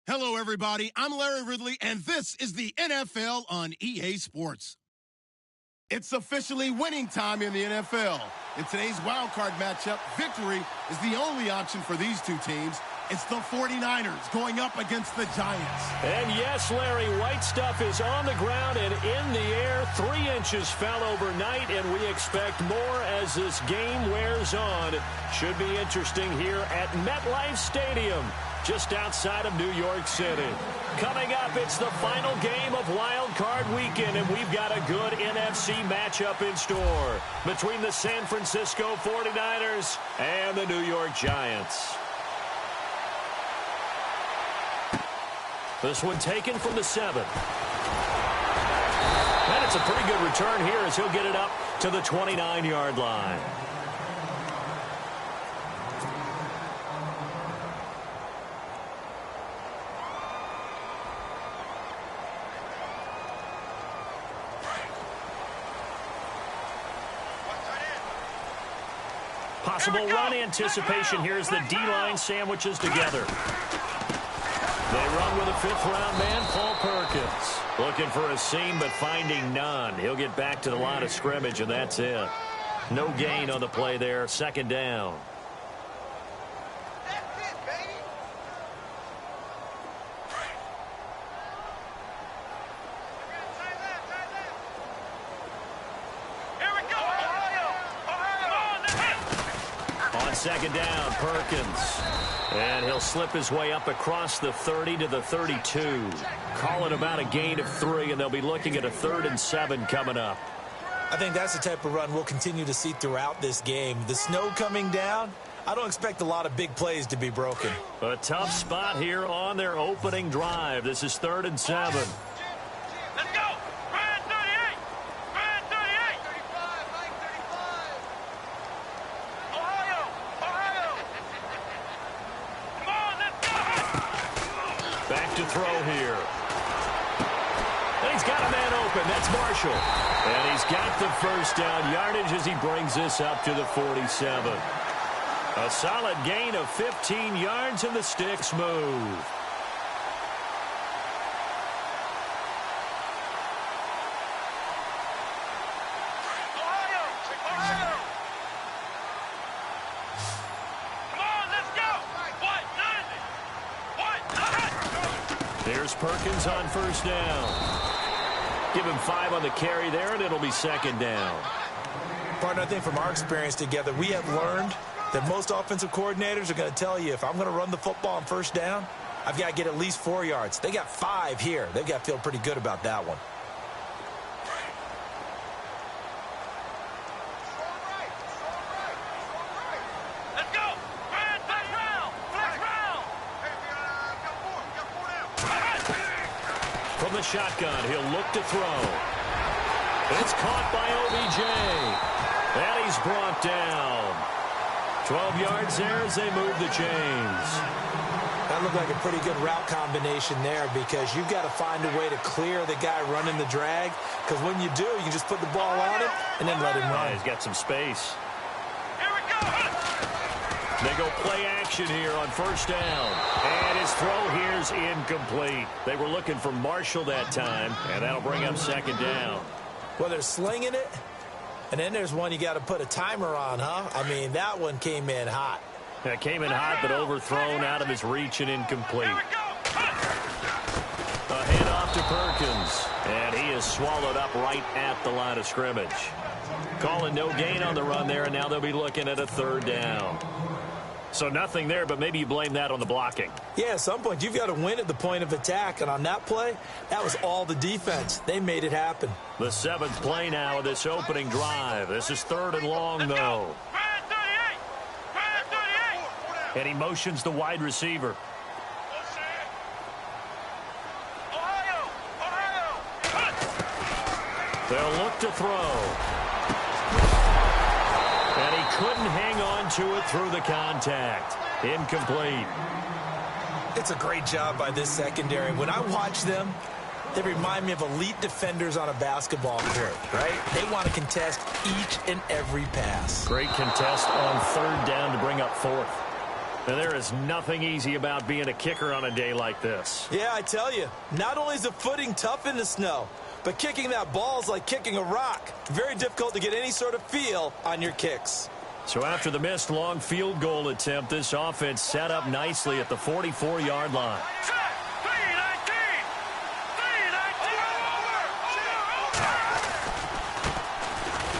Hello, everybody. I'm Larry Ridley, and this is the NFL on EA Sports. It's officially winning time in the NFL. In today's wildcard matchup, victory is the only option for these two teams. It's the 49ers going up against the Giants. And yes, Larry, white stuff is on the ground and in the air. 3 inches fell overnight, and we expect more as this game wears on. Should be interesting here at MetLife Stadium, just outside of New York City. Coming up, it's the final game of Wild Card Weekend, and we've got a good NFC matchup in store between the San Francisco 49ers and the New York Giants. This one taken from the 7. And it's a pretty good return here as he'll get it up to the 29-yard line. Possible run anticipation here as the D-line sandwiches together. They run with a 5th-round man, Paul Perkins. Looking for a seam, but finding none. He'll get back to the line of scrimmage, and that's it. No gain on the play there. 2nd down. That's it, baby. Here we go. Ohio. On 2nd down, Perkins. And he'll slip his way up across the 30 to the 32. Call it about a gain of 3, and they'll be looking at a 3rd and 7 coming up. I think that's the type of run we'll continue to see throughout this game. The snow coming down, I don't expect a lot of big plays to be broken. A tough spot here on their opening drive. This is 3rd and 7. Let's go. Brian 38. Brian 38. 35. Mike 35. Ohio. Come on, let's go. Back to throw here. And he's got a man open. That's Marshall. And he's got the 1st down yardage as he brings this up to the 47. A solid gain of 15 yards, and the sticks move. Ohio. Come on, let's go. What? There's Perkins on 1st down. Give him 5 on the carry there, and it'll be 2nd down. Partner, I think from our experience together, we have learned that most offensive coordinators are going to tell you, if I'm going to run the football on 1st down, I've got to get at least 4 yards. They got 5 here. They've got to feel pretty good about that one. Let's go. Brian, flex round. Hey, we got 4 now. From the shotgun, he'll look to throw. It's caught by OBJ. And he's brought down. 12 yards there as they move the chains. That looked like a pretty good route combination there, because you've got to find a way to clear the guy running the drag, because when you do, you can just put the ball on him and then let him run. Yeah, he's got some space. Here we go. They go play action here on 1st down. And his throw here is incomplete. They were looking for Marshall that time, and that'll bring up 2nd down. Well, they're slinging it, and then there's one you got to put a timer on, huh? I mean, that one came in hot. That came in hot, but overthrown out of his reach and incomplete. A handoff to Perkins, and he is swallowed up right at the line of scrimmage. Calling no gain on the run there, and now they'll be looking at a 3rd down. So nothing there, but maybe you blame that on the blocking. Yeah, at some point, you've got to win at the point of attack, and on that play, that was all the defense. They made it happen. The 7th play now of this opening drive. This is 3rd and long, though. Brian 38. Brian 38. And he motions the wide receiver. Ohio. They'll look to throw. And he couldn't hang on to it through the contact. Incomplete. It's a great job by this secondary. When I watch them, they remind me of elite defenders on a basketball court, right? They want to contest each and every pass. Great contest on 3rd down to bring up 4th. And there is nothing easy about being a kicker on a day like this. Yeah, I tell you, not only is the footing tough in the snow, but kicking that ball is like kicking a rock. Very difficult to get any sort of feel on your kicks. So after the missed long field goal attempt, this offense set up nicely at the 44-yard line.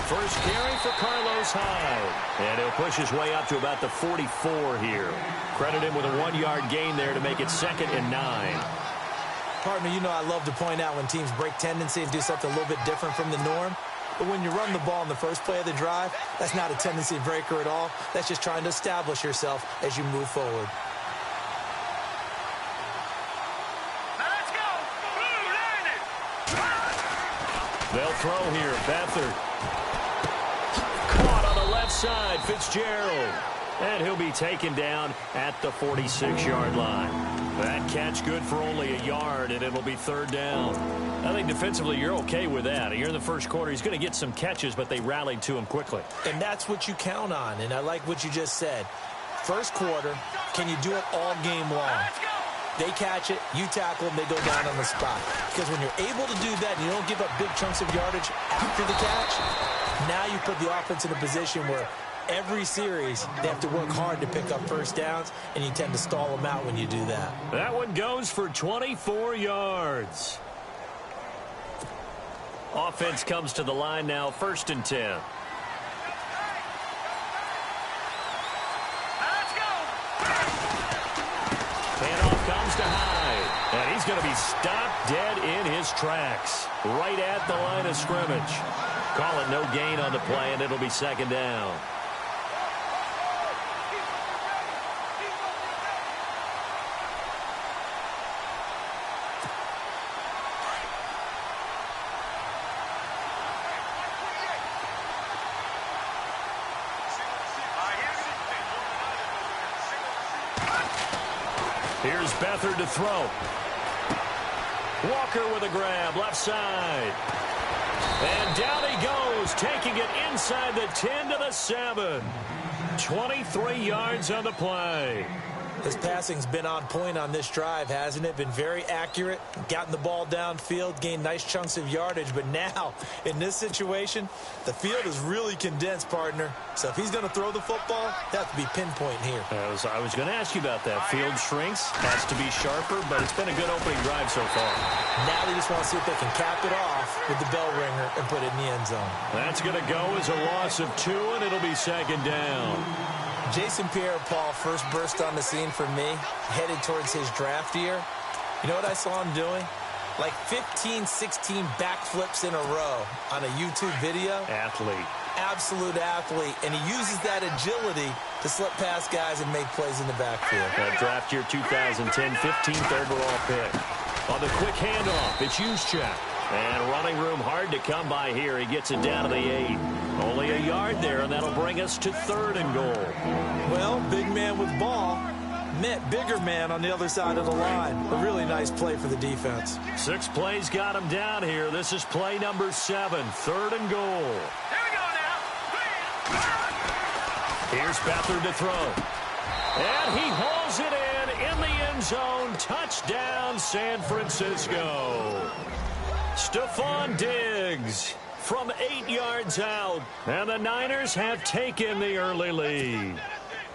First carry for Carlos Hyde. And he'll push his way up to about the 44 here. Credit him with a 1-yard gain there to make it 2nd and 9. Partner, you know I love to point out when teams break tendency and do something a little bit different from the norm. But when you run the ball in the first play of the drive, that's not a tendency breaker at all. That's just trying to establish yourself as you move forward. Let's go! They'll throw here. Beathard. Caught on the left side. Fitzgerald. And he'll be taken down at the 46-yard line. That catch good for only a yard, and it'll be 3rd down. I think defensively you're okay with that. Here in the first quarter, he's going to get some catches, but they rallied to him quickly. And that's what you count on, and I like what you just said. First quarter, can you do it all game long? They catch it, you tackle them, they go down on the spot. Because when you're able to do that and you don't give up big chunks of yardage after the catch, now you put the offense in a position where every series, they have to work hard to pick up first downs, and you tend to stall them out when you do that. That one goes for 24 yards. Offense comes to the line now, 1st and 10. Let's go! Handoff comes to Hyde. And he's going to be stopped dead in his tracks. Right at the line of scrimmage. Call it no gain on the play, and it'll be 2nd down. Here's Beathard to throw. Walker with a grab, left side. And down he goes, taking it inside the 10 to the 7. 23 yards on the play. His passing's been on point on this drive, hasn't it? Been very accurate, gotten the ball downfield, gained nice chunks of yardage. But now, in this situation, the field is really condensed, partner. So if he's going to throw the football, that has to be pinpoint here. I was going to ask you about that. Field shrinks, has to be sharper, but it's been a good opening drive so far. Now they just want to see if they can cap it off with the bell ringer and put it in the end zone. That's going to go as a loss of 2, and it'll be 2nd down. Jason Pierre-Paul first burst on the scene for me, headed towards his draft year. You know what I saw him doing? Like 15, 16 backflips in a row on a YouTube video. Athlete. Absolute athlete. And he uses that agility to slip past guys and make plays in the backfield. That draft year 2010, 15th overall pick. On the quick handoff, it's Juszczyk. And running room hard to come by here. He gets it down to the 8. Only a yard there, and that'll bring us to 3rd and goal. Well, big man with ball met bigger man on the other side of the line. A really nice play for the defense. 6 plays got him down here. This is play number 7, 3rd and goal. Here we go now. Here's Beathard to throw. And he hauls it in the end zone. Touchdown, San Francisco. Stephon Diggs from 8 yards out. And the Niners have taken the early lead.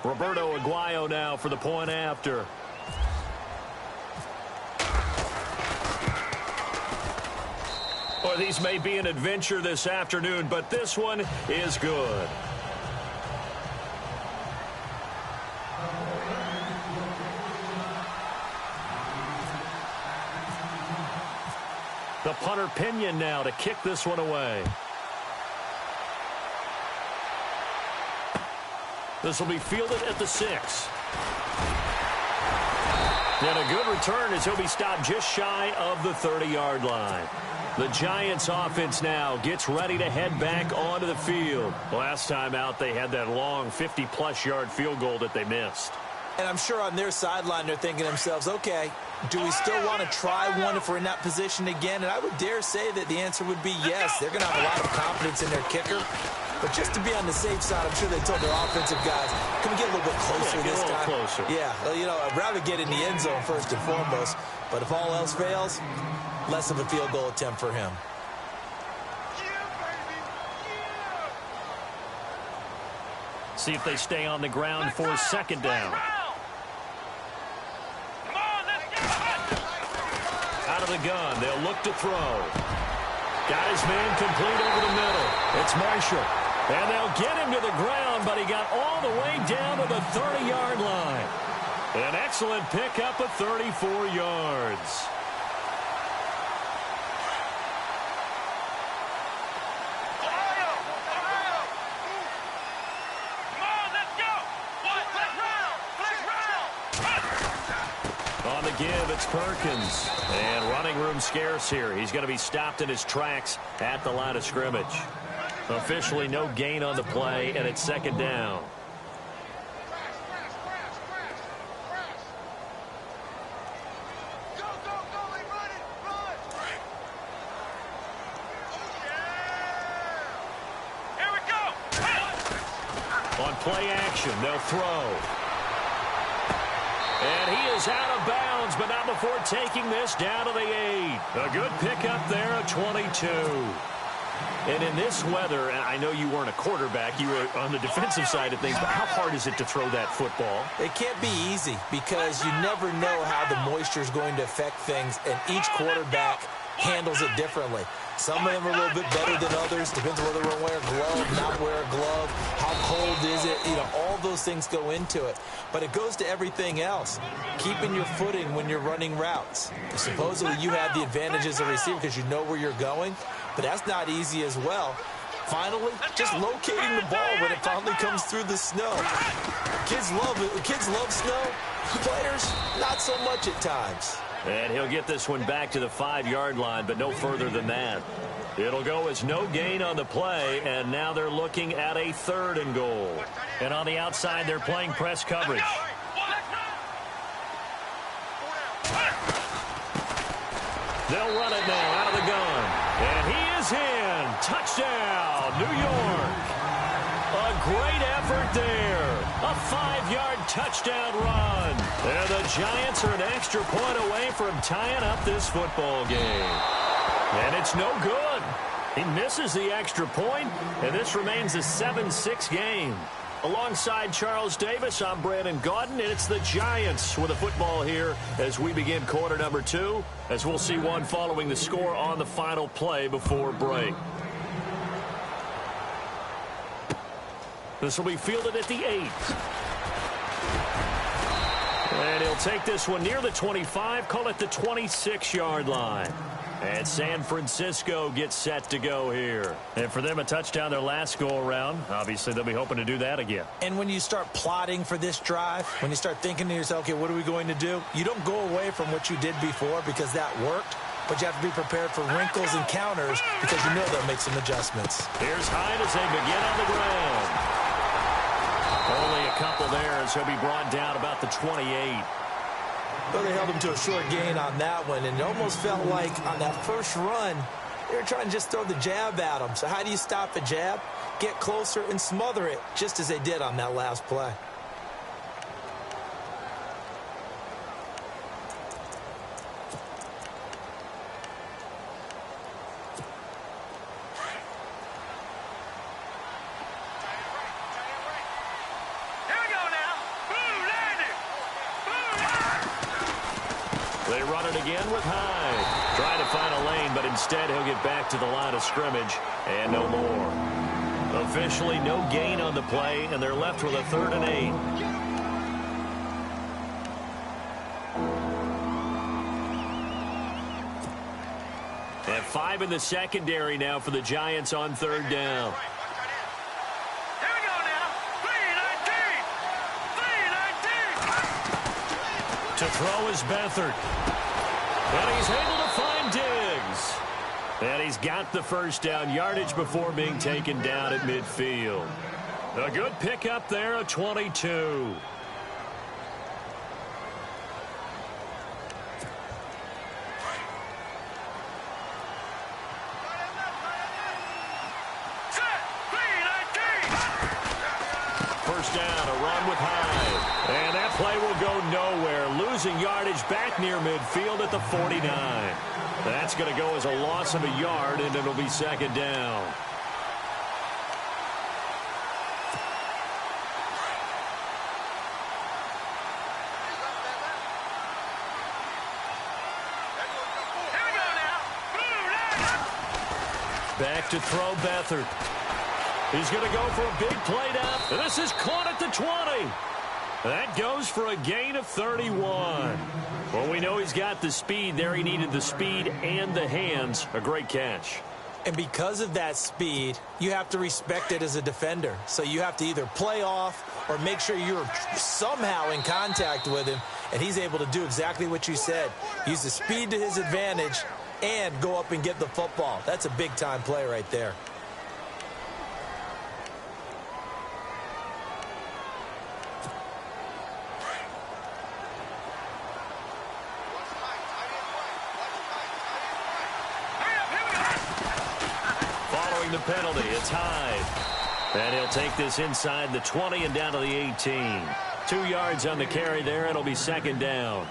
Roberto Aguayo now for the point after. Well, these may be an adventure this afternoon, but this one is good. The punter Pinion now to kick this one away. This will be fielded at the 6. And a good return as he'll be stopped just shy of the 30-yard line. The Giants offense now gets ready to head back onto the field. Last time out, they had that long 50-plus yard field goal that they missed. And I'm sure on their sideline they're thinking to themselves, okay, do we still want to try one if we're in that position again? And I would dare say that the answer would be yes. They're going to have a lot of confidence in their kicker. But just to be on the safe side, I'm sure they told their offensive guys, can we get a little bit closer this time? Closer. Yeah, well, you know, I'd rather get in the end zone first and foremost. But if all else fails, less of a field goal attempt for him. See if they stay on the ground for second down. Out of the gun, they'll look to throw. Got his man complete over the middle. It's Marshall. And they'll get him to the ground, but he got all the way down to the 30-yard line. An excellent pickup of 34 yards. On the give, it's Perkins. And running room scarce here. He's going to be stopped in his tracks at the line of scrimmage. Officially no gain on the play, and it's second down. Here we go. On play action, they'll throw. And he is out of bounds, but not before taking this down to the 8. A good pickup there of 22. And in this weather, and I know you weren't a quarterback, you were on the defensive side of things, but how hard is it to throw that football? It can't be easy because you never know how the moisture is going to affect things, and each quarterback handles it differently. Some of them are a little bit better than others. Depends on whether they're wearing a glove, not wear a glove. How cold is it? You know, all those things go into it. But it goes to everything else. Keeping your footing when you're running routes. Supposedly you have the advantage as a receiver because you know where you're going. But that's not easy as well. Finally, just locating the ball when it finally comes through the snow. Kids love snow. Players, not so much at times. And he'll get this one back to the 5-yard line, but no further than that. It'll go as no gain on the play, and now they're looking at a 3rd and goal. And on the outside, they're playing press coverage. They'll run it now out of the gun. And he is in. Touchdown, New York. A great effort there. A 5-yard touchdown run. And the Giants are an extra point away from tying up this football game. And it's no good. He misses the extra point, and this remains a 7-6 game. Alongside Charles Davis, I'm Brandon Gaudin, and it's the Giants with a football here as we begin quarter number 2, as we'll see one following the score on the final play before break. This will be fielded at the 8. And he'll take this one near the 25, call it the 26-yard line. And San Francisco gets set to go here. And for them, a touchdown their last go-around. Obviously, they'll be hoping to do that again. And when you start plotting for this drive, when you start thinking to yourself, okay, what are we going to do? You don't go away from what you did before because that worked. But you have to be prepared for wrinkles and counters because you know they'll make some adjustments. Here's Hyde as they begin on the ground. Only a couple there as he'll be brought down about the 28. Well, they held him to a short gain on that one, and it almost felt like on that first run, they were trying to just throw the jab at him. So how do you stop a jab? Get closer and smother it, just as they did on that last play. They run it again with Hyde. Trying to find a lane, but instead he'll get back to the line of scrimmage and no more. Officially no gain on the play, and they're left with a 3rd and 8. And 5 in the secondary now for the Giants on 3rd down. Here we go now. 3-19. 3-19. To throw is Beathard. And he's able to find Diggs. And he's got the first down yardage before being taken down at midfield. A good pickup there of 22. touchdown, a run with Hyde. And that play will go nowhere, losing yardage back near midfield at the 49. That's going to go as a loss of a yard, and it'll be second down. Back to throw Beathard. He's going to go for a big play down. And this is caught at the 20. That goes for a gain of 31. Well, we know he's got the speed there. He needed the speed and the hands. A great catch. And because of that speed, you have to respect it as a defender. So you have to either play off or make sure you're somehow in contact with him. And he's able to do exactly what you said. Use the speed to his advantage and go up and get the football. That's a big-time play right there. Following the penalty, it's Hyde. And he'll take this inside the 20 and down to the 18. 2 yards on the carry there. It'll be second down.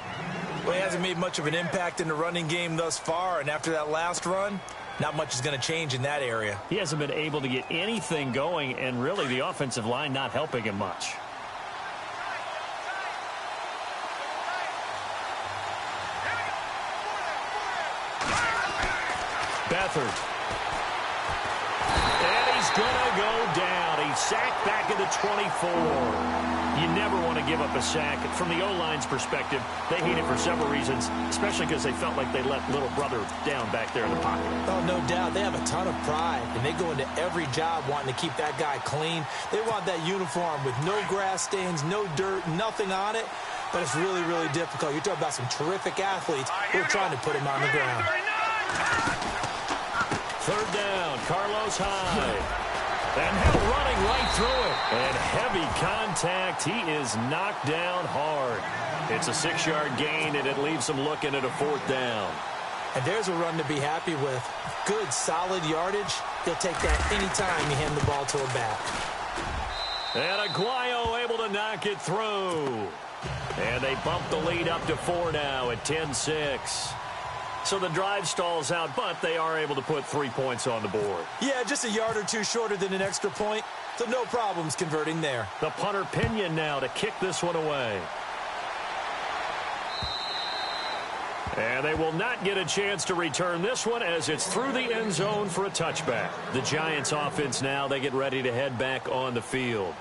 Well, he hasn't made much of an impact in the running game thus far, and after that last run, not much is going to change in that area. He hasn't been able to get anything going, and really the offensive line not helping him much. Beathard. And he's going to go down. He's sacked back at the 24. You never want to give up a sack. From the O-line's perspective, they hate it for several reasons, especially because they felt like they let little brother down back there in the pocket. Oh, no doubt. They have a ton of pride, and they go into every job wanting to keep that guy clean. They want that uniform with no grass stains, no dirt, nothing on it, but it's really, really difficult. You're talking about some terrific athletes who are trying to put him on the ground. Third down, Carlos Hyde. And Hill running right through it. And heavy contact. He is knocked down hard. It's a 6-yard gain, and it leaves him looking at a 4th down. And there's a run to be happy with. Good, solid yardage. He'll take that anytime you hand the ball to a back. And Aguayo able to knock it through. And they bump the lead up to 4 now at 10-6. So the drive stalls out, but they are able to put 3 points on the board. Yeah, just a yard or two shorter than an extra point, so no problems converting there. The punter Pinion now to kick this one away. And they will not get a chance to return this one as it's through the end zone for a touchback. The Giants offense now, they get ready to head back on the field.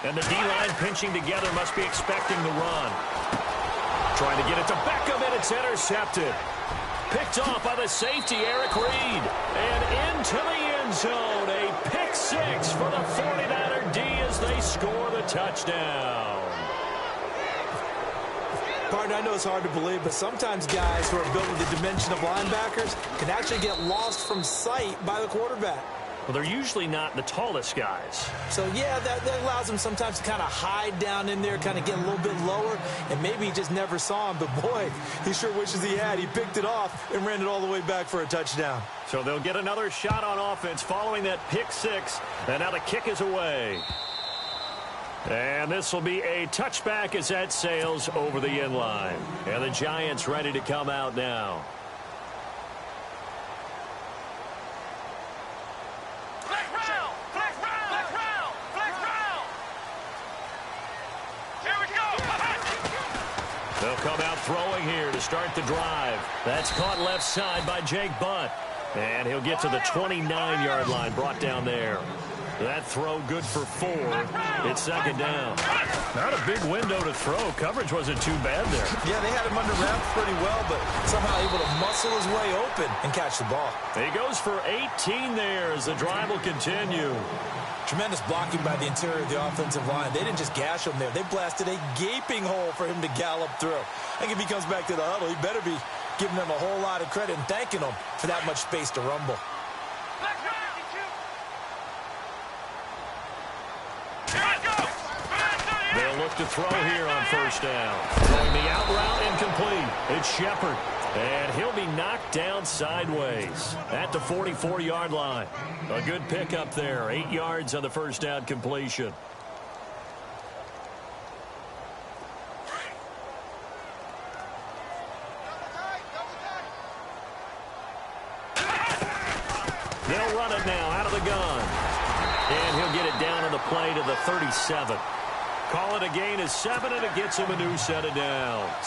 And the D-line pinching together must be expecting the run. Trying to get it to Beckham, and it's intercepted. Picked off by the safety, Eric Reed. And into the end zone. A pick 6 for the 49er D as they score the touchdown. Partner, I know it's hard to believe, but sometimes guys who are built with the dimension of linebackers can actually get lost from sight by the quarterback. Well, they're usually not the tallest guys. So, yeah, that allows them sometimes to kind of hide down in there, kind of get a little bit lower, and maybe he just never saw him. But, boy, he sure wishes he had. He picked it off and ran it all the way back for a touchdown. So they'll get another shot on offense following that pick 6, and now the kick is away. And this will be a touchback as that sails over the end line. And the Giants ready to come out now. They'll come out throwing here to start the drive. That's caught left side by Jake Butt. And he'll get to the 29-yard line, brought down there. That throw good for 4. It's second down. Not a big window to throw. Coverage wasn't too bad there. Yeah, they had him under wraps pretty well, but somehow able to muscle his way open and catch the ball. He goes for 18 there as the drive will continue. Tremendous blocking by the interior of the offensive line. They didn't just gash him there. They blasted a gaping hole for him to gallop through. I think if he comes back to the huddle, he better be giving them a whole lot of credit and thanking them for that much space to rumble. They'll look to throw here on first down. Throwing the out route incomplete. It's Shepard. And he'll be knocked down sideways at the 44-yard line. A good pickup there. 8 yards on the first down completion. They'll run it now out of the gun. And he'll get it down on the play to the 37. Call it a gain of 7, and it gets him a new set of downs.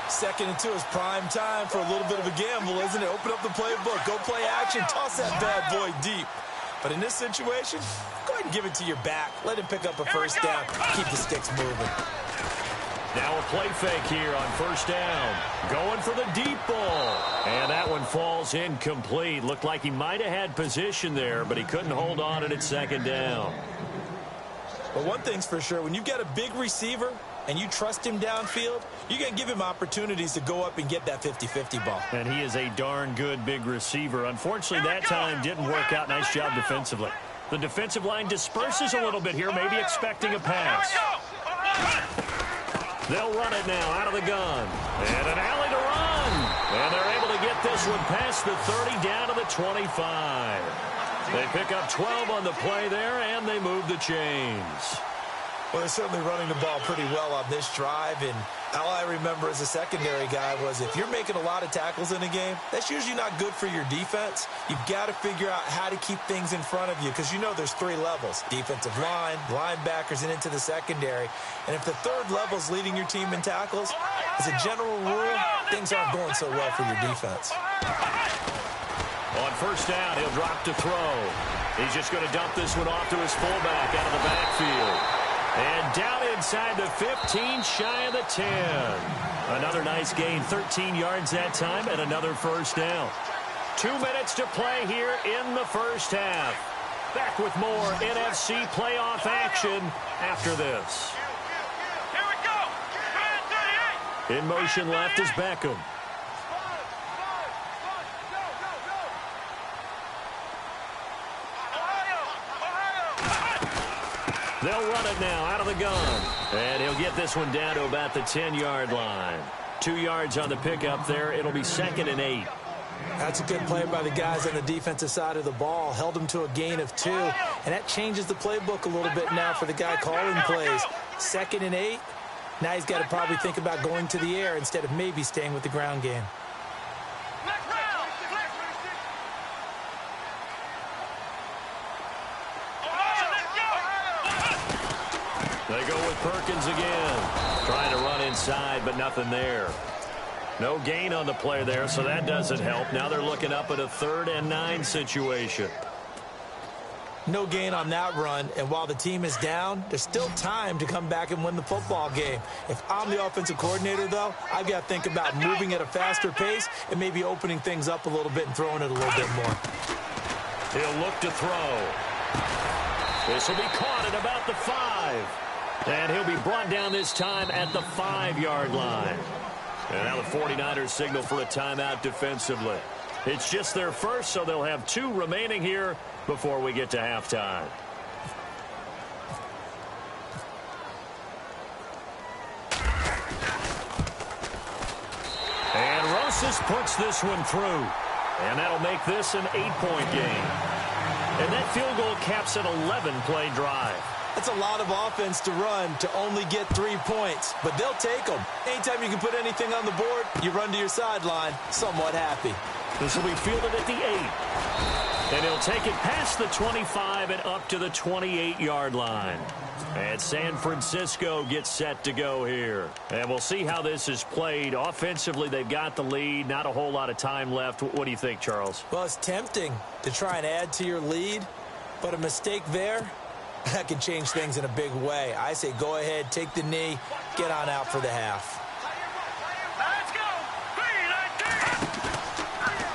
2nd and 2 is prime time for a little bit of a gamble, isn't it? Open up the playbook, go play action, toss that bad boy deep. But in this situation, go ahead and give it to your back. Let him pick up a first down. Keep the sticks moving. Now a play fake here on first down. Going for the deep ball. And that one falls incomplete. Looked like he might have had position there, but he couldn't hold on it at 2nd down. But one thing's for sure, when you've got a big receiver and you trust him downfield, you're going to give him opportunities to go up and get that 50-50 ball. And he is a darn good big receiver. Unfortunately, that time didn't work out. Nice job defensively. The defensive line disperses a little bit here, maybe expecting a pass. They'll run it now out of the gun. And an alley to run. And they're able to get this one past the 30 down to the 25. They pick up 12 on the play there, and they move the chains. Well, they're certainly running the ball pretty well on this drive, and all I remember as a secondary guy was if you're making a lot of tackles in a game, that's usually not good for your defense. You've got to figure out how to keep things in front of you because you know there's 3 levels, defensive line, linebackers, and into the secondary. And if the 3rd level is leading your team in tackles, as a general rule, things aren't going so well for your defense. On first down, he'll drop to throw. He's just going to dump this one off to his fullback out of the backfield. And down inside the 15, shy of the 10. Another nice gain, 13 yards that time, and another first down. 2 minutes to play here in the first half. Back with more NFC playoff action after this. Here we go. In motion left is Beckham. They'll run it now out of the gun. And he'll get this one down to about the 10-yard line. 2 yards on the pickup there. It'll be 2nd and 8. That's a good play by the guys on the defensive side of the ball. Held him to a gain of 2. And that changes the playbook a little bit now for the guy calling plays. 2nd and 8. Now he's got to probably think about going to the air instead of maybe staying with the ground game. They go with Perkins again. Trying to run inside, but nothing there. No gain on the play there, so that doesn't help. Now they're looking up at a 3rd and 9 situation. No gain on that run, and while the team is down, there's still time to come back and win the football game. If I'm the offensive coordinator, though, I've got to think about moving at a faster pace and maybe opening things up a little bit and throwing it a little bit more. He'll look to throw. This will be caught at about the 5. And he'll be brought down this time at the 5-yard line. And now the 49ers signal for a timeout defensively. It's just their first, so they'll have 2 remaining here before we get to halftime. And Rosas puts this one through. And that'll make this an 8-point game. And that field goal caps an 11-play drive. That's a lot of offense to run to only get 3 points, but they'll take them. Anytime you can put anything on the board, you run to your sideline somewhat happy. This will be fielded at the 8. And he'll take it past the 25 and up to the 28-yard line. And San Francisco gets set to go here. And we'll see how this is played. Offensively, they've got the lead. Not a whole lot of time left. What do you think, Charles? Well, it's tempting to try and add to your lead, but a mistake there, that can change things in a big way. I say go ahead, take the knee, get on out for the half. Let's go.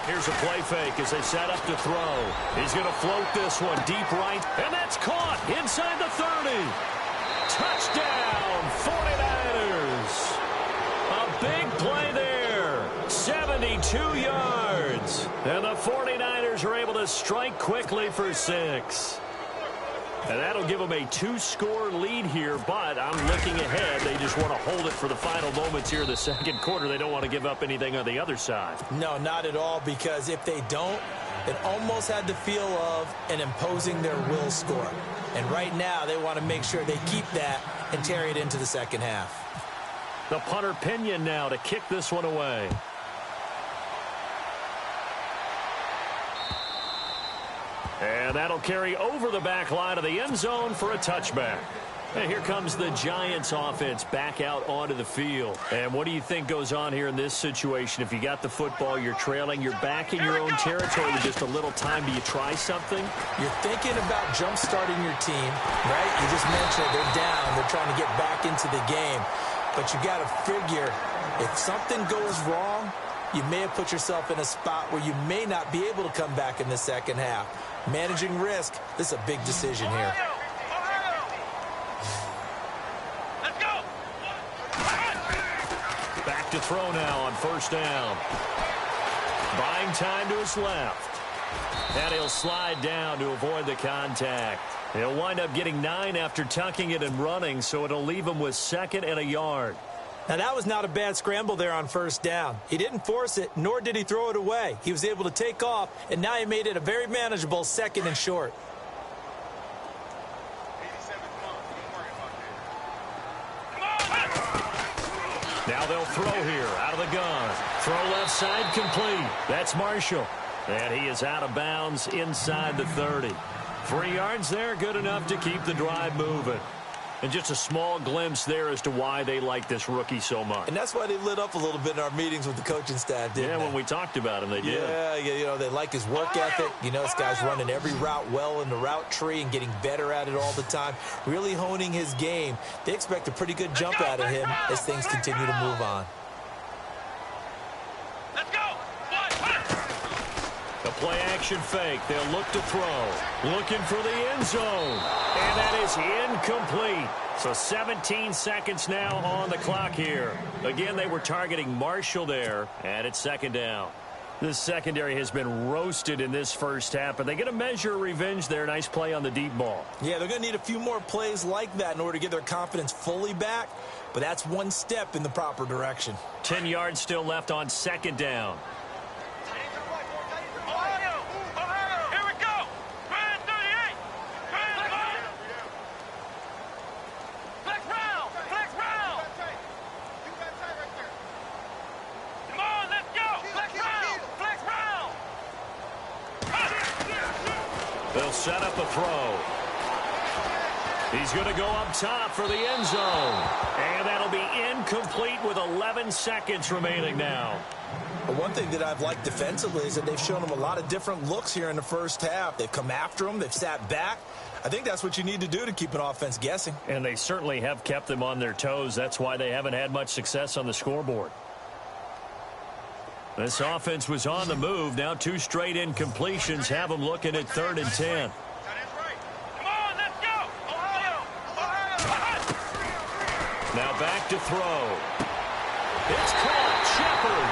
Here's a play fake as they set up to throw. He's going to float this one deep right, and that's caught inside the 30. Touchdown, 49ers. A big play there. 70 72 yards. And the 49ers are able to strike quickly for 6. And that'll give them a 2-score lead here, but I'm looking ahead. They just want to hold it for the final moments here in the second quarter. They don't want to give up anything on the other side. No, not at all, because if they don't, it almost had the feel of an imposing their will score. And right now, they want to make sure they keep that and carry it into the second half. The punter Pinion now to kick this one away. And that'll carry over the back line of the end zone for a touchback. And here comes the Giants offense back out onto the field. And what do you think goes on here in this situation? If you got the football, you're trailing, you're back in your own territory with just a little time. Do you try something? You're thinking about jump-starting your team, right? You just mentioned they're down. They're trying to get back into the game. But you got to figure, if something goes wrong, you may have put yourself in a spot where you may not be able to come back in the second half. Managing risk, this is a big decision here. Let's go. Back to throw now on first down. Buying time to his left. And he'll slide down to avoid the contact. He'll wind up getting 9 after tucking it and running, so it'll leave him with 2nd and a yard. Now, that was not a bad scramble there on first down. He didn't force it, nor did he throw it away. He was able to take off, and now he made it a very manageable 2nd and short. Now they'll throw here out of the gun. Throw left side complete. That's Marshall. And he is out of bounds inside the 30. 3 yards there, good enough to keep the drive moving. And just a small glimpse there as to why they like this rookie so much. And that's why they lit up a little bit in our meetings with the coaching staff, didn't they? When we talked about him, they did. Yeah, you know, they like his work ethic. You know, this guy's running every route well in the route tree and getting better at it all the time, really honing his game. They expect a pretty good jump out of him as things continue to move on. Let's go. The play action fake. They'll look to throw. Looking for the end zone. And that is incomplete. So 17 seconds now on the clock here. Again, they were targeting Marshall there. And it's 2nd down. This secondary has been roasted in this first half. But they get a measure of revenge there. Nice play on the deep ball. Yeah, they're going to need a few more plays like that in order to get their confidence fully back. But that's one step in the proper direction. 10 yards still left on 2nd down. They'll set up a throw. He's going to go up top for the end zone. And that'll be incomplete with 11 seconds remaining now. But one thing that I've liked defensively is that they've shown him a lot of different looks here in the first half. They've come after him. They've sat back. I think that's what you need to do to keep an offense guessing. And they certainly have kept them on their toes. That's why they haven't had much success on the scoreboard. This offense was on the move. Now 2 straight incompletions have them looking at 3rd and 10. Now back to throw. It's caught. Shepard.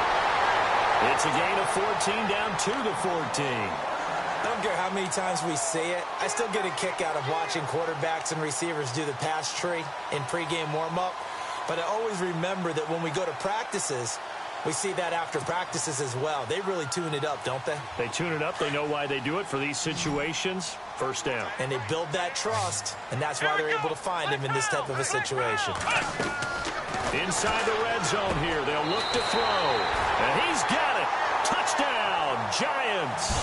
It's a gain of 14 down to the 14. I don't care how many times we say it. I still get a kick out of watching quarterbacks and receivers do the pass tree in pregame warm-up. But I always remember that when we go to practices, we see that after practices as well. They really tune it up, don't they? They tune it up. They know why they do it for these situations. First down. And they build that trust, and that's why they're able to find him in this type of a situation. Inside the red zone here. They'll look to throw. And he's got it. Touchdown, Giants.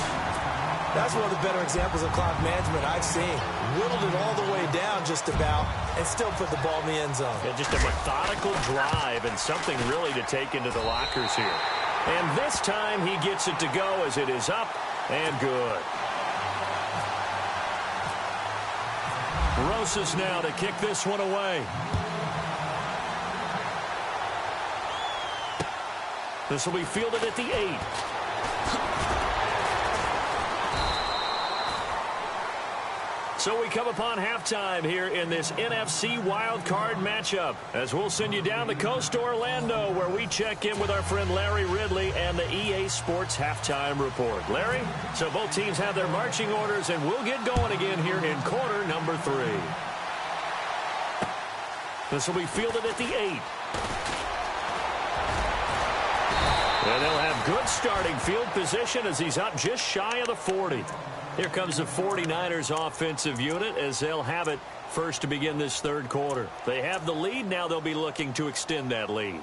That's one of the better examples of clock management I've seen. Whittled it all the way down just about and still put the ball in the end zone. Yeah, just a methodical drive and something really to take into the lockers here. And this time he gets it to go as it is up and good. Rosas now to kick this one away. This will be fielded at the 8. So we come upon halftime here in this NFC wildcard matchup, as we'll send you down the coast to Orlando, where we check in with our friend Larry Ridley and the EA Sports Halftime Report. Larry, so both teams have their marching orders, and we'll get going again here in quarter number 3. This will be fielded at the 8. And they'll have good starting field position as he's up just shy of the 40. Here comes the 49ers offensive unit as they'll have it first to begin this third quarter. They have the lead. Now they'll be looking to extend that lead.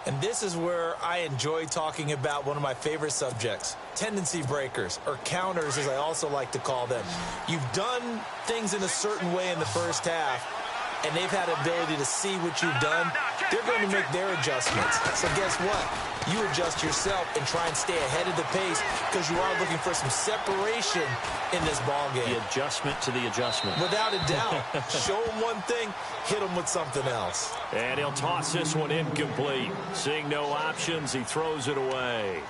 And this is where I enjoy talking about one of my favorite subjects, tendency breakers, or counters as I also like to call them. You've done things in a certain way in the first half, and they've had the ability to see what you've done. They're going to make their adjustments. So guess what? You adjust yourself and try and stay ahead of the pace because you are looking for some separation in this ball game. The adjustment to the adjustment. Without a doubt. Show them one thing, hit them with something else. And he'll toss this one incomplete. Seeing no options, he throws it away.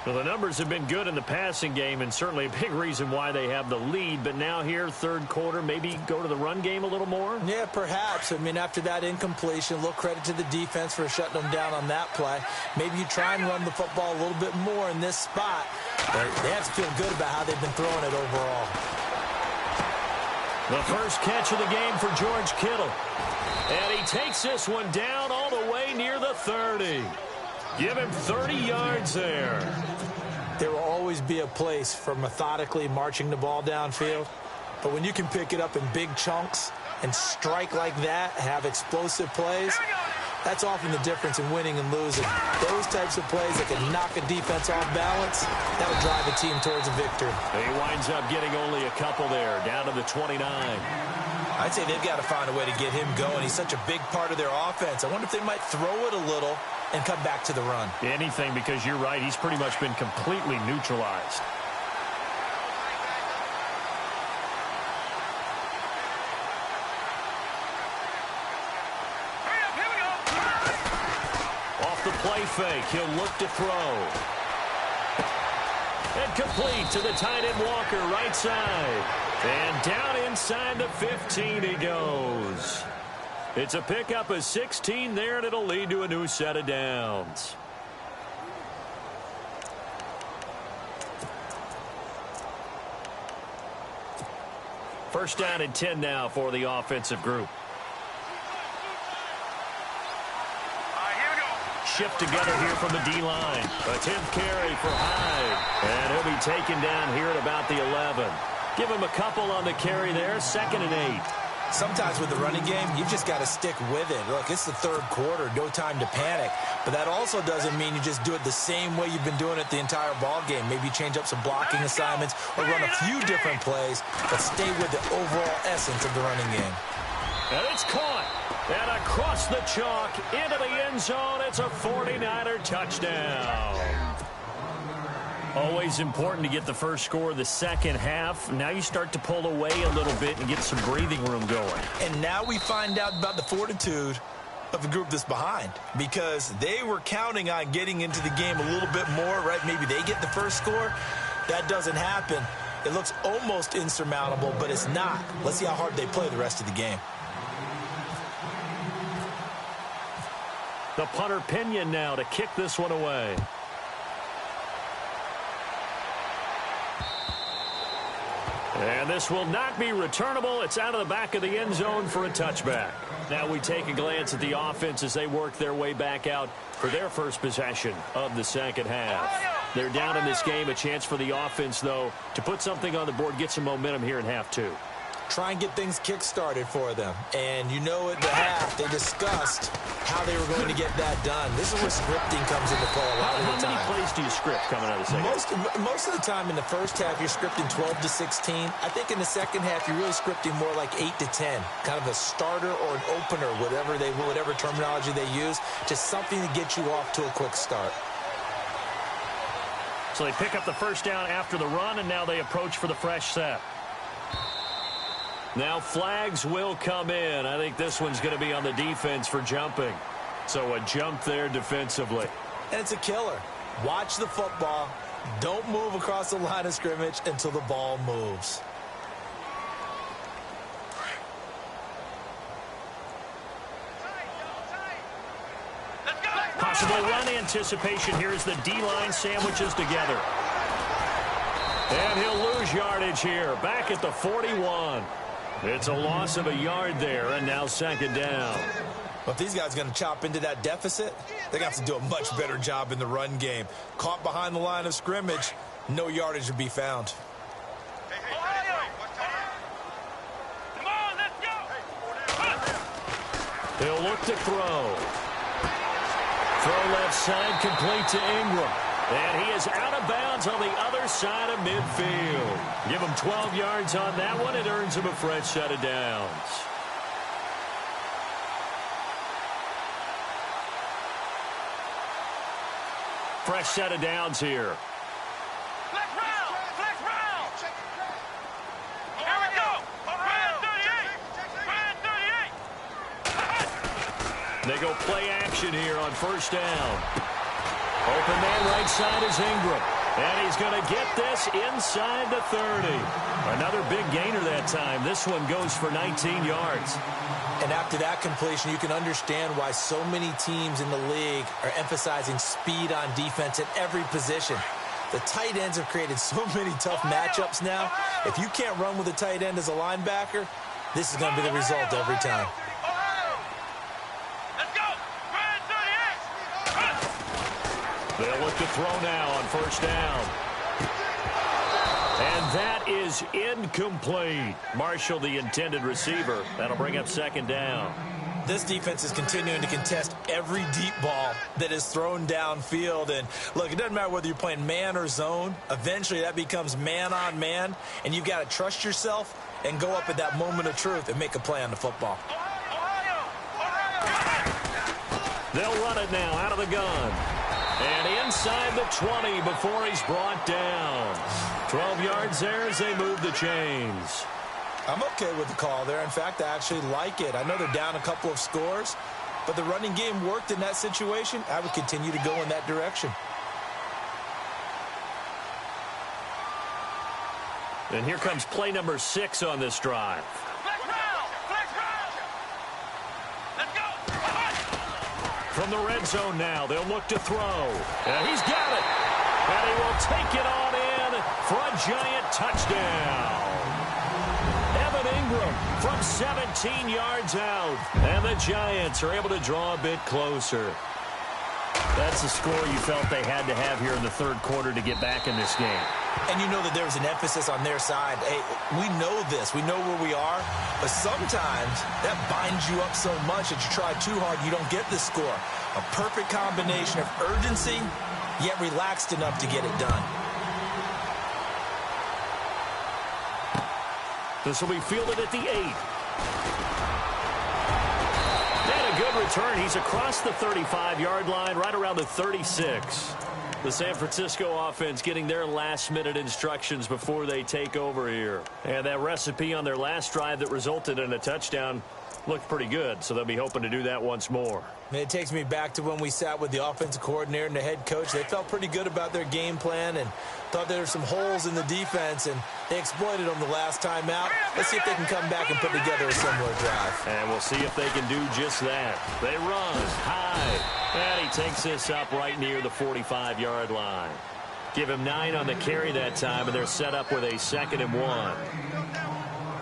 Well, the numbers have been good in the passing game, and certainly a big reason why they have the lead. But now here, third quarter, maybe go to the run game a little more? Yeah, perhaps. I mean, after that incompletion, a little credit to the defense for shutting them down on that play. Maybe you try and run the football a little bit more in this spot. But they have to feel good about how they've been throwing it overall. The first catch of the game for George Kittle. And he takes this one down all the way near the 30. Give him 30 yards there. There will always be a place for methodically marching the ball downfield. But when you can pick it up in big chunks and strike like that, have explosive plays, that's often the difference in winning and losing. Those types of plays that can knock a defense off balance, that'll drive a team towards a victory. He winds up getting only a couple there, down to the 29. I'd say they've got to find a way to get him going. He's such a big part of their offense. I wonder if they might throw it a little and come back to the run. Anything, because you're right. He's pretty much been completely neutralized. Off the play fake, he'll look to throw. And complete to the tight end Walker, right side. And down inside the 15 he goes. It's a pickup of 16 there, and it'll lead to a new set of downs. First down and 10 now for the offensive group. Shift together here from the D-line. A 10th carry for Hyde. And he'll be taken down here at about the 11. Give him a couple on the carry there, 2nd and 8. Sometimes with the running game, you've just got to stick with it. Look, it's the third quarter, no time to panic. But that also doesn't mean you just do it the same way you've been doing it the entire ball game. Maybe change up some blocking assignments or run a few different plays, but stay with the overall essence of the running game. And it's caught. And across the chalk into the end zone. It's a 49er touchdown. Always important to get the first score of the second half. Now you start to pull away a little bit and get some breathing room going. And now we find out about the fortitude of the group that's behind, because they were counting on getting into the game a little bit more, right? Maybe they get the first score. That doesn't happen. It looks almost insurmountable, but it's not. Let's see how hard they play the rest of the game. The punter Pinion now to kick this one away. And this will not be returnable. It's out of the back of the end zone for a touchback. Now we take a glance at the offense as they work their way back out for their first possession of the second half. They're down in this game. A chance for the offense, though, to put something on the board, get some momentum here in half two. Try and get things kick-started for them. And you know at the half, they discussed how they were going to get that done. This is where scripting comes into play a lot of the time. How many plays do you script coming out of the second? Most of the time in the first half, you're scripting 12 to 16. I think in the second half, you're really scripting more like 8 to 10. Kind of a starter or an opener, whatever terminology they use. Just something to get you off to a quick start. So they pick up the first down after the run, and now they approach for the fresh set. Now flags will come in. I think this one's going to be on the defense for jumping. So a jump there defensively. And it's a killer. Watch the football. Don't move across the line of scrimmage until the ball moves. Possible run anticipation here as the D-line sandwiches together. And he'll lose yardage here, back at the 41. It's a loss of a yard there, and now second down. Well, if these guys are going to chop into that deficit, they're going to have to do a much better job in the run game. Caught behind the line of scrimmage, no yardage to be found. Come on, let's go. He'll look to throw. Throw left side, complete to Ingram. And he is out of bounds on the other side of midfield. Give him 12 yards on that one. It earns him a fresh set of downs. Fresh set of downs here. Flex round. Flex round. Here we go. Brand 38. Brand 38. They go play action here on first down. Open man right side is Ingram. And he's going to get this inside the 30. Another big gainer that time. This one goes for 19 yards. And after that completion, you can understand why so many teams in the league are emphasizing speed on defense at every position. The tight ends have created so many tough matchups now. If you can't run with a tight end as a linebacker, this is going to be the result every time. Let's go. Brand 38. They'll look to throw now on first down. And that is incomplete. Marshall, the intended receiver. That'll bring up second down. This defense is continuing to contest every deep ball that is thrown downfield. And, look, it doesn't matter whether you're playing man or zone. Eventually, that becomes man on man. And you've got to trust yourself and go up at that moment of truth and make a play on the football. They'll run it now out of the gun. And inside the 20 before he's brought down. 12 yards there as they move the chains. I'm okay with the call there. In fact, I actually like it. I know they're down a couple of scores, but the running game worked in that situation. I would continue to go in that direction. And here comes play number 6 on this drive. Flex round. Flex round. Let's go. From the red zone now, they'll look to throw. And he's got it. And he will take it on in for a giant touchdown. Evan Ingram from 17 yards out. And the Giants are able to draw a bit closer. That's the score you felt they had to have here in the third quarter to get back in this game. And you know that there's an emphasis on their side. Hey, we know this. We know where we are. But sometimes that binds you up so much that you try too hard, you don't get the score. A perfect combination of urgency, yet relaxed enough to get it done. This will be fielded at the 8. And a good return. He's across the 35-yard line, right around the 36. The San Francisco offense getting their last-minute instructions before they take over here. And that recipe on their last drive that resulted in a touchdown looked pretty good, so they'll be hoping to do that once more. It takes me back to when we sat with the offensive coordinator and the head coach. They felt pretty good about their game plan and thought there were some holes in the defense, and they exploited them the last time out. Let's see if they can come back and put together a similar drive. And we'll see if they can do just that. They run high, and he takes this up right near the 45-yard line. Give him 9 on the carry that time, and they're set up with a 2nd and 1.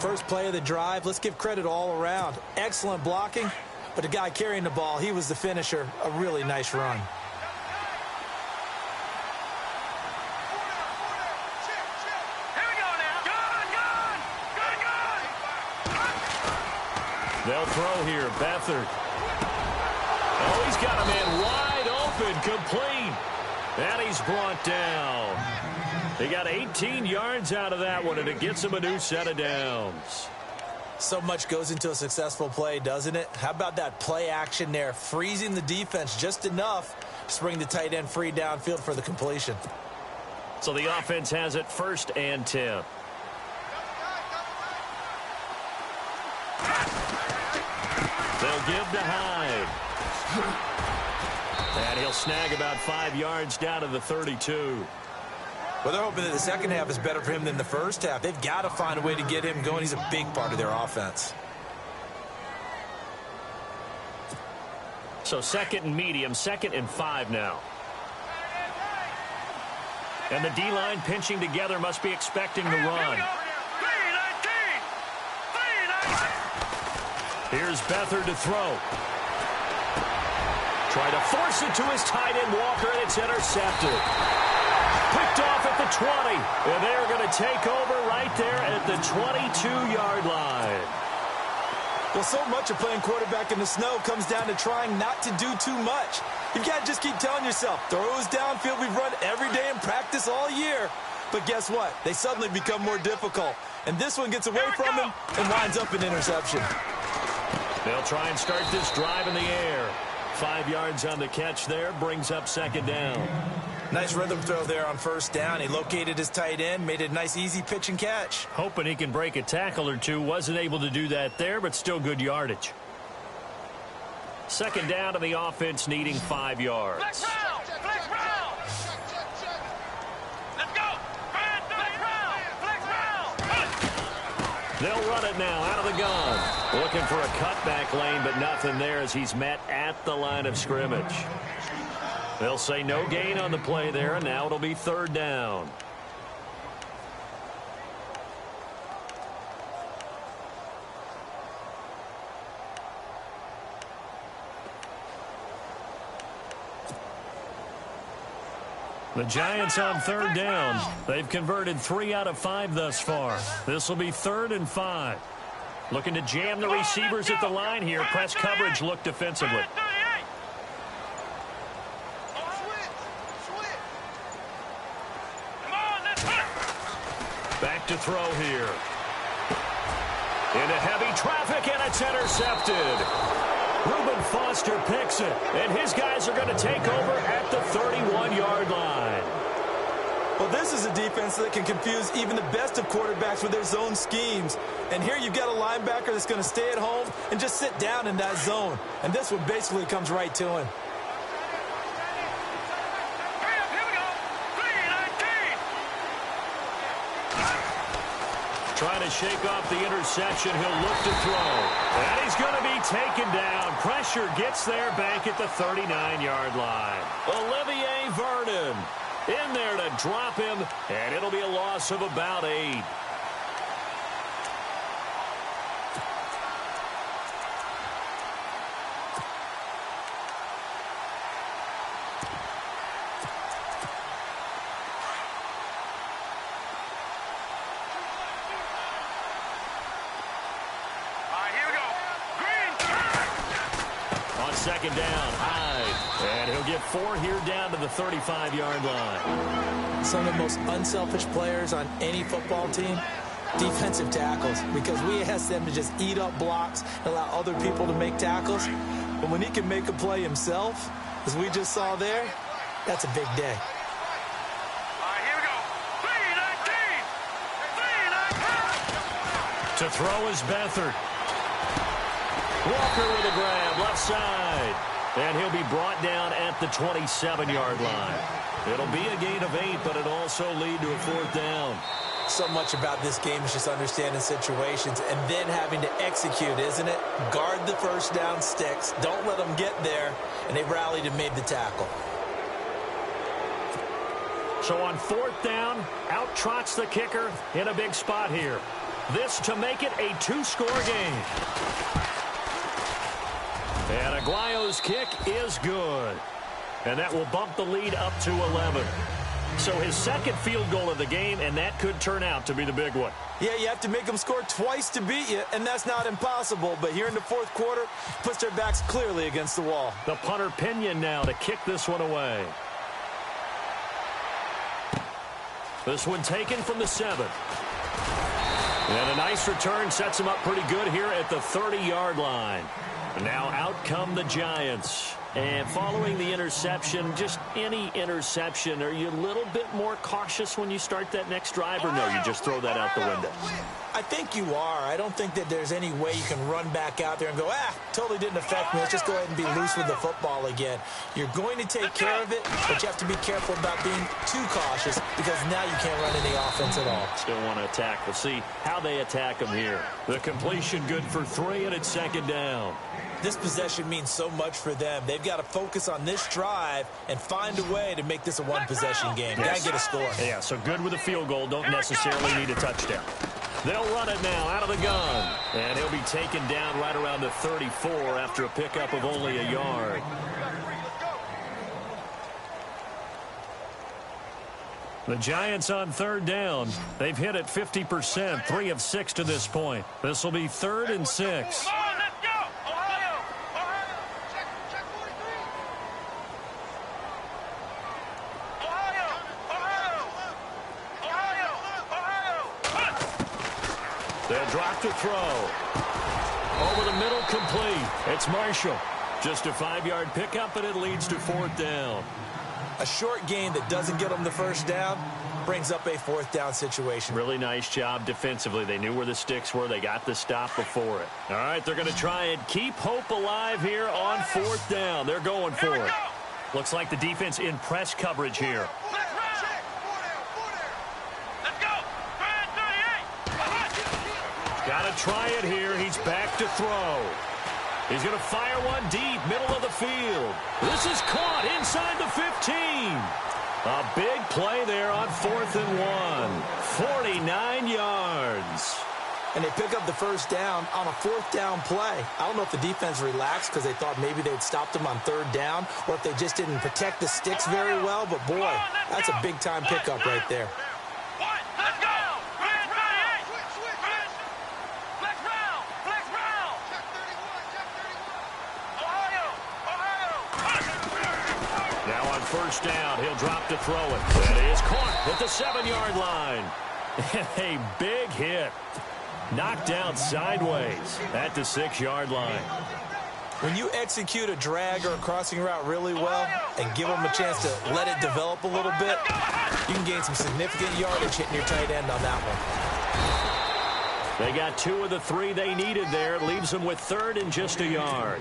First play of the drive, let's give credit all around. Excellent blocking, but the guy carrying the ball, he was the finisher. A really nice run. Here we go now. Gun. They'll throw here. Beathard. Oh, he's got a man wide open, complete. And he's brought down. They got 18 yards out of that one, and it gets him a new set of downs. So much goes into a successful play, doesn't it? How about that play action there, freezing the defense just enough to bring the tight end free downfield for the completion. So the offense has it 1st and 10. They'll give to Hyde. And he'll snag about 5 yards down to the 32. Well, they're hoping that the second half is better for him than the first half. They've got to find a way to get him going. He's a big part of their offense. So 2nd and medium, 2nd and 5 now. And the D-line pinching together, must be expecting the run. Here's Beathard to throw. Try to force it to his tight end, Walker, and it's intercepted. Picked off at the 20. And they're going to take over right there at the 22-yard line. Well, so much of playing quarterback in the snow comes down to trying not to do too much. You've got to just keep telling yourself, throws downfield we've run every day in practice all year. But guess what? They suddenly become more difficult. And this one gets away from him and winds up an interception. They'll try and start this drive in the air. 5 yards on the catch there, brings up 2nd down. Nice rhythm throw there on 1st down. He located his tight end, made it a nice easy pitch and catch. Hoping he can break a tackle or two. Wasn't able to do that there, but still good yardage. 2nd down to the offense, needing 5 yards. Flex round! Flex round! Let's go! Flex round! Flex round! They'll run it now out of the gun. Looking for a cutback lane, but nothing there as he's met at the line of scrimmage. They'll say no gain on the play there, and now it'll be 3rd down. The Giants on 3rd down. They've converted 3 out of 5 thus far. This will be 3rd and 5. Looking to jam the receivers at the line here. Press coverage look defensively. Back to throw here. Into heavy traffic, and it's intercepted. Reuben Foster picks it, and his guys are going to take over at the 31-yard line. Well, this is a defense that can confuse even the best of quarterbacks with their zone schemes. And here you've got a linebacker that's going to stay at home and just sit down in that zone. And this one basically comes right to him. Trying to shake off the interception. He'll look to throw. And he's going to be taken down. Pressure gets there back at the 39-yard line. Olivier Vernon in there to drop him, and it'll be a loss of about 8. On 2nd down, Hyde, and he'll get 4 here down to the 35-yard line. Some of the most unselfish players on any football team, defensive tackles, because we ask them to just eat up blocks and allow other people to make tackles. But when he can make a play himself, as we just saw there, that's a big day. To throw is Beathard. Walker with a grab, left side. And he'll be brought down at the 27-yard line. It'll be a gain of 8, but it'll also lead to a 4th down. So much about this game is just understanding situations and then having to execute, isn't it? Guard the 1st down sticks. Don't let them get there. And they rallied and made the tackle. So on 4th down, out trots the kicker in a big spot here. This to make it a 2-score game. And Aguayo's kick is good. And that will bump the lead up to 11. So his 2nd field goal of the game, and that could turn out to be the big one. Yeah, you have to make them score twice to beat you, and that's not impossible. But here in the 4th quarter, puts their backs clearly against the wall. The punter Pinion now to kick this one away. This one taken from the 7. And a nice return sets him up pretty good here at the 30-yard line. Now out come the Giants. And following the interception, just any interception, are you a little bit more cautious when you start that next drive, or no, you just throw that out the window? I think you are. I don't think that there's any way you can run back out there and go, totally didn't affect me. Let's just go ahead and be loose with the football again. You're going to take care of it, but you have to be careful about being too cautious because now you can't run any offense at all. Still want to attack. We'll see how they attack them here. The completion good for 3, and it's 2nd down. This possession means so much for them. They've got to focus on this drive and find a way to make this a one-possession game. Got to get a score. Yeah, so good with a field goal. Don't necessarily need a touchdown. They'll run it now out of the gun. And he'll be taken down right around the 34 after a pickup of only a yard. The Giants on 3rd down. They've hit it 50%, 3 of 6 to this point. This will be 3rd and 6. They'll drop to throw. Over the middle, complete. It's Marshall. Just a 5-yard pickup, and it leads to 4th down. A short gain that doesn't get them the first down brings up a 4th down situation. Really nice job defensively. They knew where the sticks were. They got the stop before it. All right, they're going to try and keep hope alive here on 4th down. They're going for it. Looks like the defense in press coverage here. Got to try it here. He's back to throw. He's going to fire one deep, middle of the field. This is caught inside the 15. A big play there on 4th and 1. 49 yards. And they pick up the first down on a 4th down play. I don't know if the defense relaxed because they thought maybe they'd stopped them on 3rd down or if they just didn't protect the sticks very well. But, boy, that's a big-time pickup right there. First down, he'll drop to throw it. And he is caught at the 7-yard line. A big hit. Knocked down sideways at the 6-yard line. When you execute a drag or a crossing route really well and give them a chance to let it develop a little bit, you can gain some significant yardage hitting your tight end on that one. They got 2 of the 3 they needed there. It leaves them with 3rd and just a yard.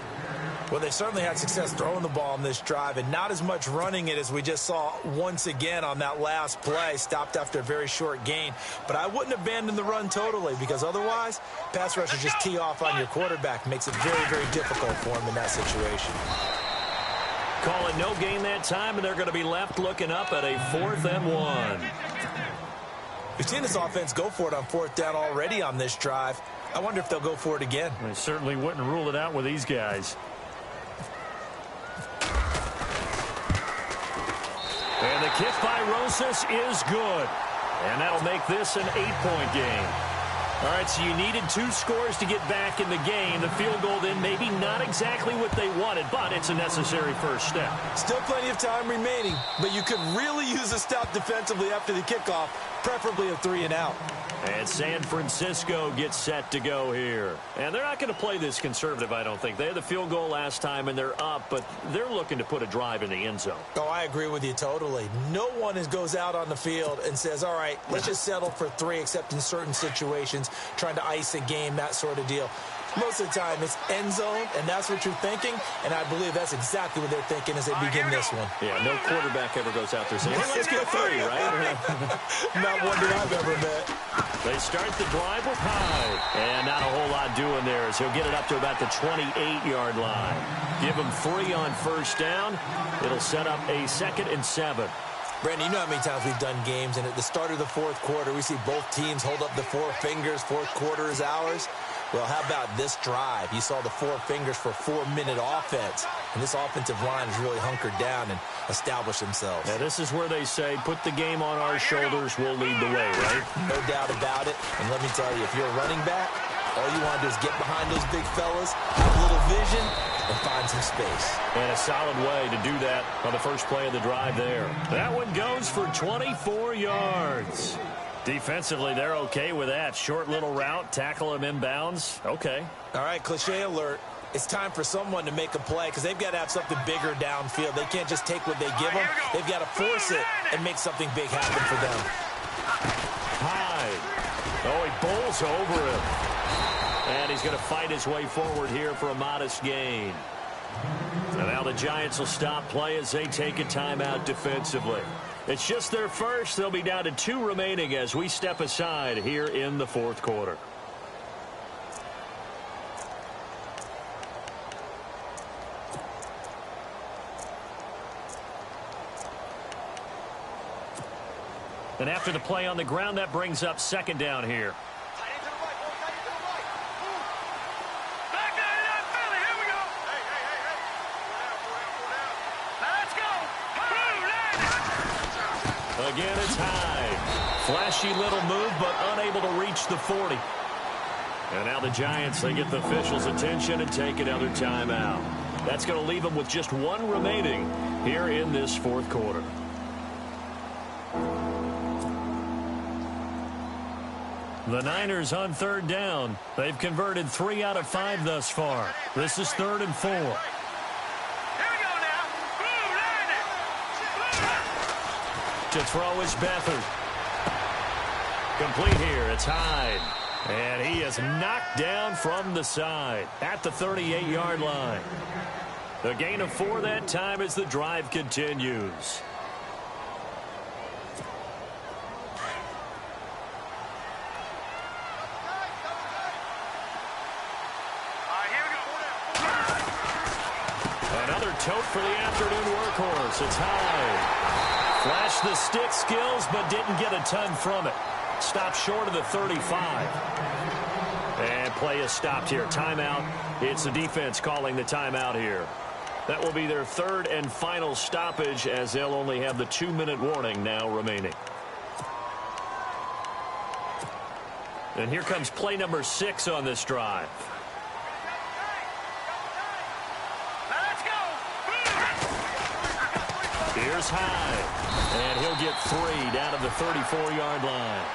Well, they certainly had success throwing the ball on this drive and not as much running it as we just saw once again on that last play. Stopped after a very short gain. But I wouldn't abandon the run totally because otherwise, pass rushers just tee off on your quarterback. Makes it very, very difficult for him in that situation. Call it no gain that time, and they're going to be left looking up at a 4th and 1. We've seen this offense go for it on 4th down already on this drive. I wonder if they'll go for it again. They certainly wouldn't rule it out with these guys. And the kick by Rosas is good. And that'll make this an 8-point game. All right, so you needed 2 scores to get back in the game. The field goal then maybe not exactly what they wanted, but it's a necessary first step. Still plenty of time remaining, but you could really use a stop defensively after the kickoff, preferably a 3-and-out. And San Francisco gets set to go here. And they're not going to play this conservative, I don't think. They had the field goal last time, and they're up, but they're looking to put a drive in the end zone. Oh, I agree with you totally. No one goes out on the field and says, all right, let's just settle for 3, except in certain situations, trying to ice a game, that sort of deal. Most of the time, it's end zone, and that's what you're thinking, and I believe that's exactly what they're thinking as they begin this one. Yeah, no quarterback ever goes out there saying, hey, let's get 3, right? Not one that I've ever met. They start the drive with Hyde, and not a whole lot doing there as he'll get it up to about the 28-yard line. Give him 3 on first down. It'll set up a 2nd and 7. Brandon, you know how many times we've done games, and at the start of the 4th quarter, we see both teams hold up the 4 fingers, 4th quarter is ours. Well, how about this drive? You saw the 4 fingers for 4-minute offense, and this offensive line has really hunkered down and established themselves. Yeah, this is where they say, put the game on our shoulders, we'll lead the way, right? No doubt about it, and let me tell you, if you're a running back, all you want to do is get behind those big fellas, have a little vision, and find some space. And a solid way to do that on the first play of the drive there. That one goes for 24 yards. Defensively, they're okay with that. Short little route, tackle him inbounds. Okay. All right, cliche alert. It's time for someone to make a play because they've got to have something bigger downfield. They can't just take what they give them. They've got to force it and make something big happen for them. Hyde Oh, he bowls over him. And he's going to fight his way forward here for a modest gain. And now the Giants will stop play as they take a timeout defensively. It's just their first. They'll be down to 2 remaining as we step aside here in the fourth quarter. And after the play on the ground, that brings up second down here. Tight end to the right, boy. Tight end to the right. Move. Back down in Philly. Here we go. Hey, hey, hey, hey. Four down. Let's go. Again, it's high. Flashy little move, but unable to reach the 40. And now the Giants, they get the officials' attention and take another timeout. That's going to leave them with just 1 remaining here in this fourth quarter. The Niners on third down. They've converted 3 out of 5 thus far. This is 3rd and 4. Here we go now. To throw is Beathard. Complete here. It's Hyde. And he is knocked down from the side at the 38-yard line. A gain of 4 that time as the drive continues. Tote for the afternoon workhorse. It's Hyde. Flashed the stick skills, but didn't get a ton from it. Stopped short of the 35. And play is stopped here. Timeout. It's the defense calling the timeout here. That will be their 3rd and final stoppage as they'll only have the 2-minute warning now remaining. And here comes play number 6 on this drive. Here's Hyde, and he'll get 3 down to the 34-yard line.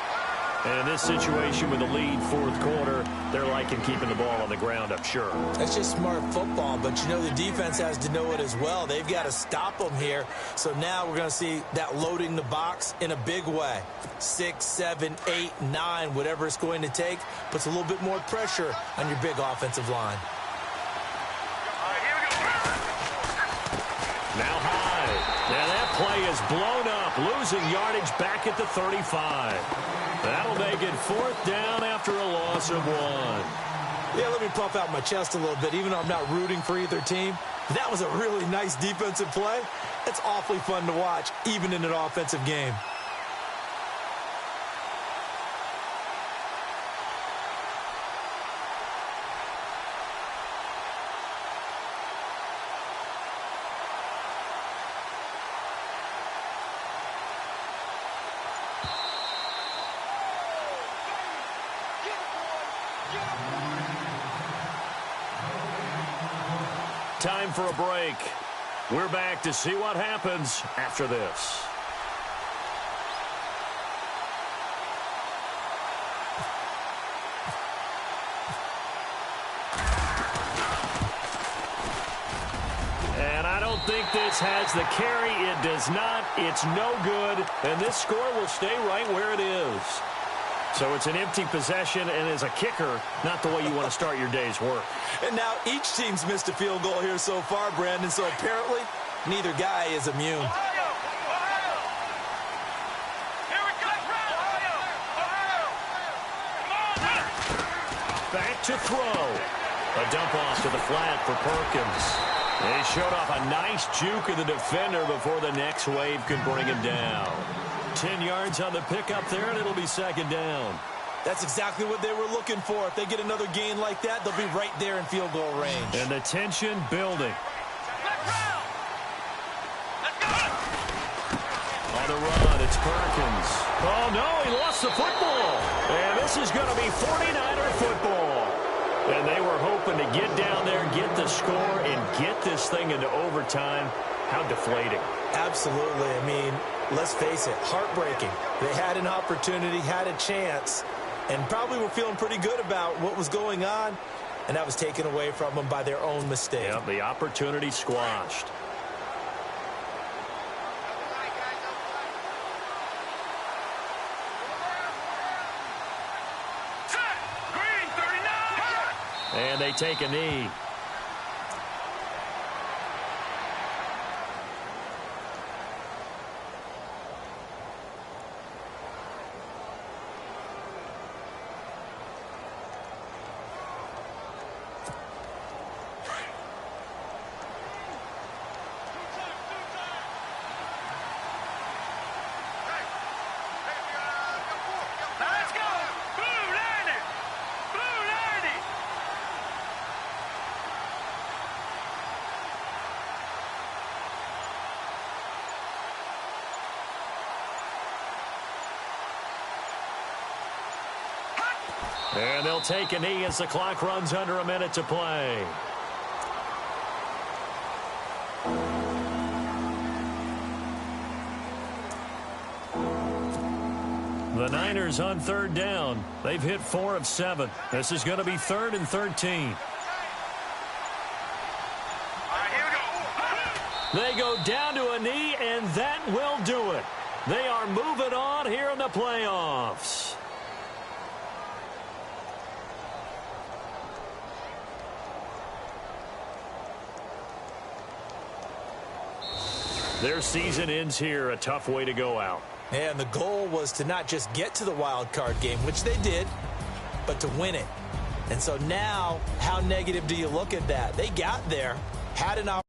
And in this situation with the lead fourth quarter, they're liking keeping the ball on the ground, I'm sure. That's just smart football, but you know the defense has to know it as well. They've got to stop them here. So now we're going to see that loading the box in a big way. 6, 7, 8, 9, whatever it's going to take, puts a little bit more pressure on your big offensive line. Now Hyde. Now that play is blown up, losing yardage back at the 35. That'll make it 4th down after a loss of 1. Yeah, let me puff out my chest a little bit, even though I'm not rooting for either team. That was a really nice defensive play. It's awfully fun to watch, even in an offensive game. Time for a break. We're back to see what happens after this. And I don't think this has the carry. It does not. It's no good. And this score will stay right where it is. So it's an empty possession, and as a kicker, not the way you want to start your day's work. And now each team's missed a field goal here so far, Brandon, so apparently neither guy is immune. Ohio! Here we go! Ohio! Come on! Back to throw. A dump off to the flat for Perkins. And he showed off a nice juke of the defender before the next wave could bring him down. 10 yards on the pickup there, and it'll be 2nd down. That's exactly what they were looking for. If they get another gain like that, they'll be right there in field goal range. And the tension building. On the run, it's Perkins. Oh, no, he lost the football. And this is going to be 49er football. And they were hoping to get down there, get the score, and get this thing into overtime. How deflating. Absolutely. I mean, let's face it, heartbreaking. They had an opportunity, had a chance, and probably were feeling pretty good about what was going on, and that was taken away from them by their own mistake. Yeah, the opportunity squashed. And they take a knee. And they'll take a knee as the clock runs under a minute to play. The Niners on third down. They've hit 4 of 7. This is going to be 3rd and 13. They go down to a knee, and that will do it. They are moving on here in the playoffs. Their season ends here. A tough way to go out. And the goal was to not just get to the wild card game, which they did, but to win it. And so now, how negative do you look at that? They got there, had an opportunity.